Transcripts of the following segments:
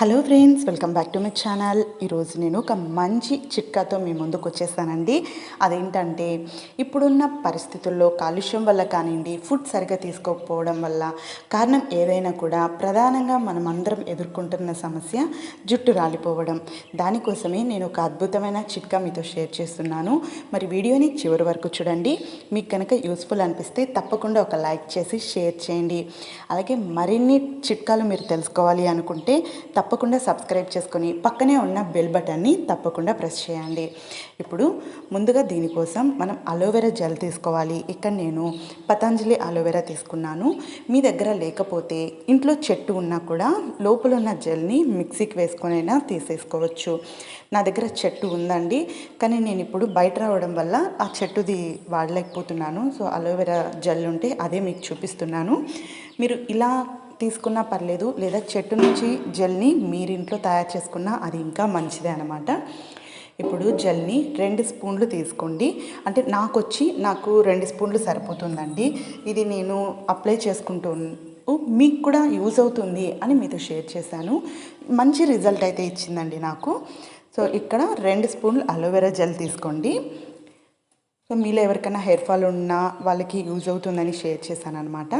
Hello friends, welcome back to my channel. ఈరోజు నేను ఒక మంచి చిట్కాతో మీ ముందుకు వచ్చేసానండి. అదేంటంటే, ఇప్పుడున్న పరిస్థితుల్లో కాలుష్యం వల్ల కానివ్వండి, ఫుడ్ సరిగ్గా తీసుకోకపోవడం వల్ల కారణం ఏదైనా కూడా ప్రధానంగా మనం అందరం ఎదుర్కొంటున్న సమస్య జుట్టు రాలిపోవడం. దానికోసమే నేను ఒక అద్భుతమైన చిట్కా మీతో షేర్ చేస్తున్నాను. మరి వీడియోని చివరి వరకు చూడండి. మీకు కనుక యూస్ఫుల్ అనిపిస్తే తప్పకుండా ఒక లైక్ చేసి షేర్ చేయండి. అలాగే మరిన్ని చిట్కాలు మీరు తెలుసుకోవాలి అనుకుంటే తప్పకుండా సబ్స్క్రైబ్ చేసుకొని పక్కనే ఉన్న బెల్ బటన్ని తప్పకుండా ప్రెస్ చేయండి. ఇప్పుడు ముందుగా దీనికోసం మనం అలోవెరా జెల్ తీసుకోవాలి. ఇక్కడ నేను పతంజలి అలోవెరా తీసుకున్నాను. మీ దగ్గర లేకపోతే ఇంట్లో చెట్టు ఉన్నా కూడా లోపల ఉన్న జెల్ని మిక్సీకి వేసుకొనైనా తీసేసుకోవచ్చు. నా దగ్గర చెట్టు ఉందండి, కానీ నేను ఇప్పుడు బయట రావడం వల్ల ఆ చెట్టుది వాడలేకపోతున్నాను. సో అలోవెరా జెల్ ఉంటే అదే మీకు చూపిస్తున్నాను. మీరు ఇలా తీసుకున్నా పర్లేదు, లేదా చెట్టు నుంచి జెల్ని మీరింట్లో తయారు చేసుకున్నా అది ఇంకా మంచిదే అన్నమాట. ఇప్పుడు జెల్ని 2 స్పూన్లు తీసుకోండి. అంటే నాకు 2 స్పూన్లు సరిపోతుందండి. ఇది నేను అప్లై చేసుకుంటూ మీకు కూడా యూజ్ అవుతుంది అని మీతో షేర్ చేశాను. మంచి రిజల్ట్ అయితే ఇచ్చిందండి నాకు. సో ఇక్కడ 2 స్పూన్లు అలోవెరా జెల్ తీసుకోండి. సో మీలో ఎవరికైనా హెయిర్ ఫాల్ ఉన్నా వాళ్ళకి యూజ్ అవుతుందని షేర్ చేశాను అనమాట.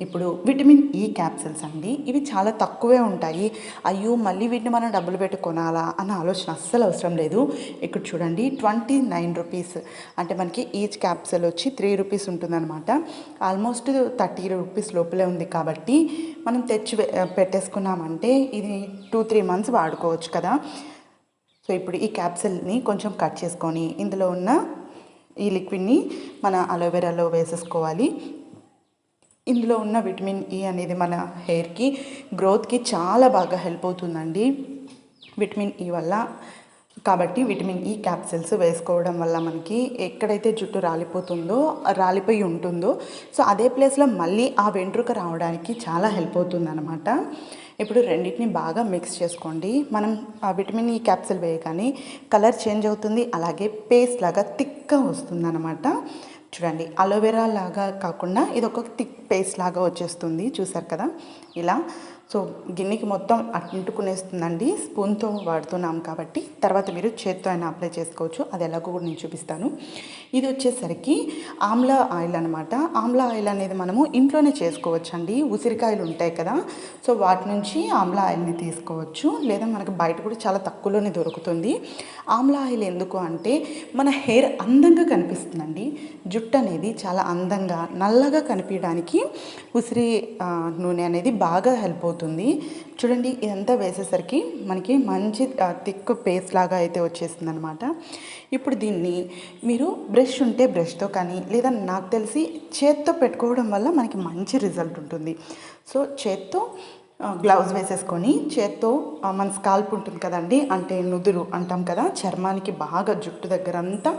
ఇప్పుడు విటమిన్ ఈ క్యాప్సిల్స్ అండి, ఇవి చాలా తక్కువే ఉంటాయి. అయ్యో మళ్ళీ వీటిని మనం డబ్బులు పెట్టి కొనాలా అన్న ఆలోచన అస్సలు అవసరం లేదు. ఇక్కడ చూడండి, 29 రూపీస్, అంటే మనకి ఈచ్ క్యాప్సిల్ వచ్చి 3 రూపీస్ ఉంటుందన్నమాట. ఆల్మోస్ట్ 30 రూపీస్ లోపలే ఉంది. కాబట్టి మనం తెచ్చి పెట్టేసుకున్నామంటే ఇది 2-3 మంత్స్ వాడుకోవచ్చు కదా. సో ఇప్పుడు ఈ క్యాప్సిల్ని కొంచెం కట్ చేసుకొని ఇందులో ఉన్న ఈ లిక్విడ్ని మన అలోవెరాలో వేసేసుకోవాలి. ఇందులో ఉన్న విటమిన్ ఈ అనేది మన హెయిర్కి గ్రోత్కి చాలా బాగా హెల్ప్ అవుతుందండి విటమిన్ ఈ వల్ల. కాబట్టి విటమిన్ ఈ క్యాప్సిల్స్ వేసుకోవడం వల్ల మనకి ఎక్కడైతే జుట్టు రాలిపోయి ఉంటుందో సో అదే ప్లేస్లో మళ్ళీ ఆ వెంట్రుక రావడానికి చాలా హెల్ప్ అవుతుందన్నమాట. ఇప్పుడు రెండింటిని బాగా మిక్స్ చేసుకోండి. మనం ఆ విటమిన్ ఈ క్యాప్సిల్ వేయగానే కలర్ చేంజ్ అవుతుంది, అలాగే పేస్ట్ లాగా థిక్గా వస్తుందన్నమాట. చూడండి, అలోవెరా లాగా కాకుండా ఇది ఒక థిక్ పేస్ట్ లాగా వచ్చేస్తుంది. చూసారు కదా ఇలా. సో గిన్నెకి మొత్తం అంటుకునేస్తుందండి. స్పూన్తో వాడుతున్నాం కాబట్టి తర్వాత మీరు చేత్తో అయినా అప్లై చేసుకోవచ్చు. అది ఎలాగో కూడా నేను చూపిస్తాను. ఇది వచ్చేసరికి ఆమ్లా ఆయిల్ అనమాట. ఆమ్లా ఆయిల్ అనేది మనము ఇంట్లోనే చేసుకోవచ్చు అండి. ఉసిరికాయలు ఉంటాయి కదా, సో వాటి నుంచి ఆమ్లా ఆయిల్ని తీసుకోవచ్చు, లేదా మనకు బయట కూడా చాలా తక్కువలోనే దొరుకుతుంది. ఆమ్లా ఆయిల్ ఎందుకు అంటే మన హెయిర్ అందంగా కనిపిస్తుందండి. జుట్టు అనేది చాలా అందంగా నల్లగా కనిపించడానికి ఉసిరి నూనె అనేది బాగా హెల్ప్ అవుతుంది. చూడండి, ఇదంతా వేసేసరికి మనకి మంచి థిక్ పేస్ట్ లాగా అయితే వచ్చేస్తుంది అనమాట. ఇప్పుడు దీన్ని మీరు బ్రష్ ఉంటే బ్రష్తో కానీ, లేదా నాకు తెలిసి చేత్తో పెట్టుకోవడం వల్ల మనకి మంచి రిజల్ట్ ఉంటుంది. సో చేత్తో గ్లౌజ్ వేసేసుకొని చేత్తో మన స్కాల్ప్ ఉంటుంది కదండి, అంటే నుదురు అంటాం కదా, చర్మానికి బాగా జుట్టు దగ్గర అంతా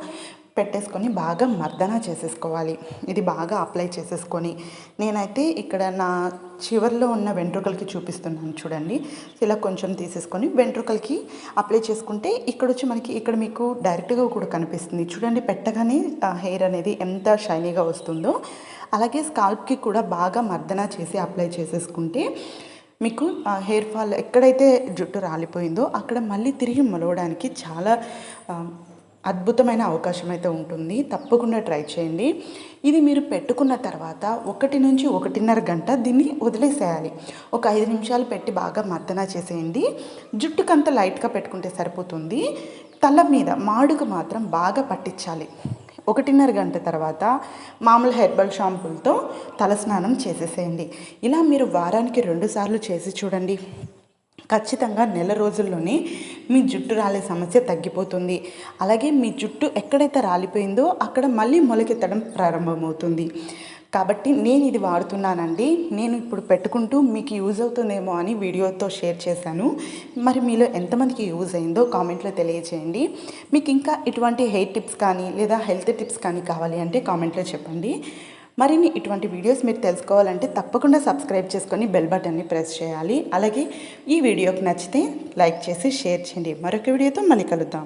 పెట్టేసుకొని బాగా మర్దన చేసేసుకోవాలి. ఇది బాగా అప్లై చేసేసుకొని నేనైతే ఇక్కడ నా చివర్లో ఉన్న వెంట్రుకలకి చూపిస్తున్నాను. చూడండి, ఇలా కొంచెం తీసేసుకొని వెంట్రుకలకి అప్లై చేసుకుంటే ఇక్కడ వచ్చి మనకి ఇక్కడ మీకు డైరెక్ట్గా కూడా కనిపిస్తుంది. చూడండి, పెట్టగానే హెయిర్ అనేది ఎంత షైనీగా వస్తుందో. అలాగే స్కాల్ప్కి కూడా బాగా మర్దన చేసి అప్లై చేసేసుకుంటే మీకు హెయిర్ ఫాల్ ఎక్కడైతే జుట్టు రాలిపోయిందో అక్కడ మళ్ళీ తిరిగి మొలవడానికి చాలా అద్భుతమైన అవకాశం అయితే ఉంటుంది. తప్పకుండా ట్రై చేయండి. ఇది మీరు పెట్టుకున్న తర్వాత 1 నుంచి 1.5 గంట దీన్ని వదిలేసేయాలి. ఒక 5 నిమిషాలు పెట్టి బాగా మర్దన చేసేయండి. జుట్టుకంతా లైట్గా పెట్టుకుంటే సరిపోతుంది. తల మీద మాడుకు మాత్రం బాగా పట్టించాలి. 1.5 గంట తర్వాత మామూలు హెర్బల్ షాంపూలతో తలస్నానం చేసేసేయండి. ఇలా మీరు వారానికి 2 సార్లు చేసి చూడండి. ఖచ్చితంగా నెల రోజుల్లోనే మీ జుట్టు రాలే సమస్య తగ్గిపోతుంది. అలాగే మీ జుట్టు ఎక్కడైతే రాలిపోయిందో అక్కడ మళ్ళీ మొలకెత్తడం ప్రారంభమవుతుంది. కాబట్టి నేను ఇది వాడుతున్నానండి. నేను ఇప్పుడు పెట్టుకుంటూ మీకు యూజ్ అవుతుందేమో అని వీడియోతో షేర్ చేశాను. మరి మీలో ఎంతమందికి యూజ్ అయిందో కామెంట్లో తెలియజేయండి. మీకు ఇంకా ఇటువంటి హెయిర్ టిప్స్ కానీ లేదా హెల్త్ టిప్స్ కానీ కావాలి అంటే కామెంట్లో చెప్పండి. మరిన్ని ఇటువంటి వీడియోస్ మీరు తెలుసుకోవాలంటే తప్పకుండా సబ్స్క్రైబ్ చేసుకొని బెల్ బటన్ని ప్రెస్ చేయాలి. అలాగే ఈ వీడియోకి నచ్చితే లైక్ చేసి షేర్ చేయండి. మరొక వీడియోతో మళ్ళీ కలుద్దాం.